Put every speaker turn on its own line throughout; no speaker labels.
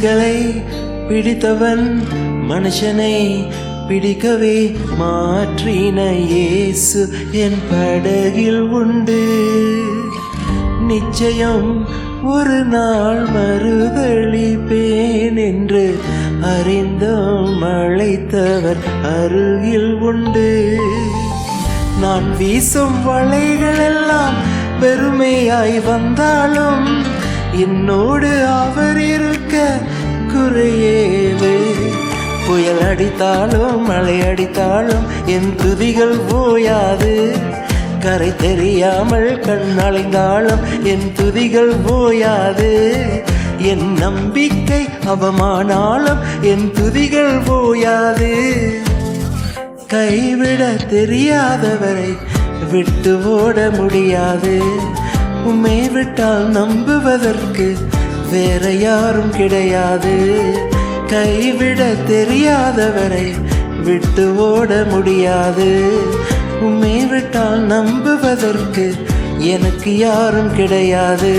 மீன்களை பிடித்தவன் மனுஷனை பிடிக்கவே மாற்றின இயேசு என் படகில் உண்டு. நிச்சயம் ஒரு நாள் மறுதளிப்பேன் என்று அறிந்தும் அழைத்தவர் அருகில் உண்டு. நான் வீசும் வலைகளெல்லாம் வெறுமையாய் வந்தாலும் என்னோடு அவர் இருக்க குறையேது. புயல் அடித்தாலும் மழை அடித்தாலும் என் துதிகள் ஓயாது. கரை தெரியாமல் கண் அலைந்தாலும் என் துதிகள் ஓயாது. என் நம்பிக்கை அவமானாலும் என் துதிகள் ஓயாது. கைவிட தெரியாதவரை விட்டு ஓட முடியாது. உம்மை விட்டால் நம்புவதற்கு வேற யாரும் கிடையாது. கைவிட தெரியாதவரை விட்டு ஓட முடியாது. உம்மை விட்டால் நம்புவதற்கு எனக்கு யாரும் கிடையாது.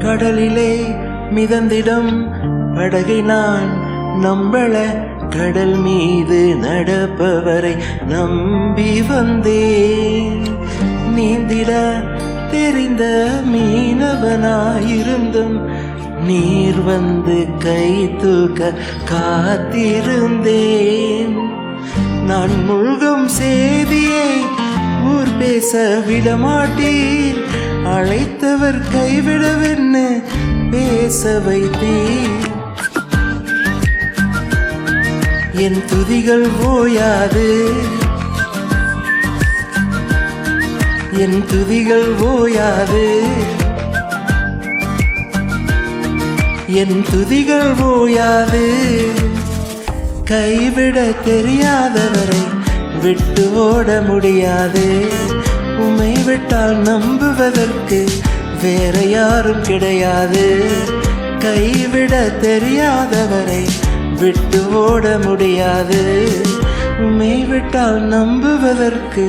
கடலிலே மிதந்திடும் படகை நான் நம்பள கடல் மீது நடப்பவரை நம்பி வந்தேன். நீந்திட தெரிந்த மீனவனாயிருந்தும் நீர் வந்து கை தூக்க காத்திருந்தேன். நான் முழுகும் செய்தியை ஊர் பேச விடமாட்டீர். அழைத்தவர் கைவிடவென்னு பேச வைத்தீர். என் துதிகள் ஓயாது. என் துதிகள் ஓயாது. என் துதிகள் ஓயாது. கைவிட தெரியாதவரை விட்டு ஓட முடியாது. உம்மை விட்டால் நம்புவதற்கு வேற யாரும் கிடையாது. கைவிட தெரியாதவரை விட்டு ஓட முடியாது. உம்மை விட்டால் நம்புவதற்கு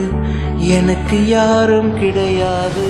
எனக்கு யாரும் கிடையாது.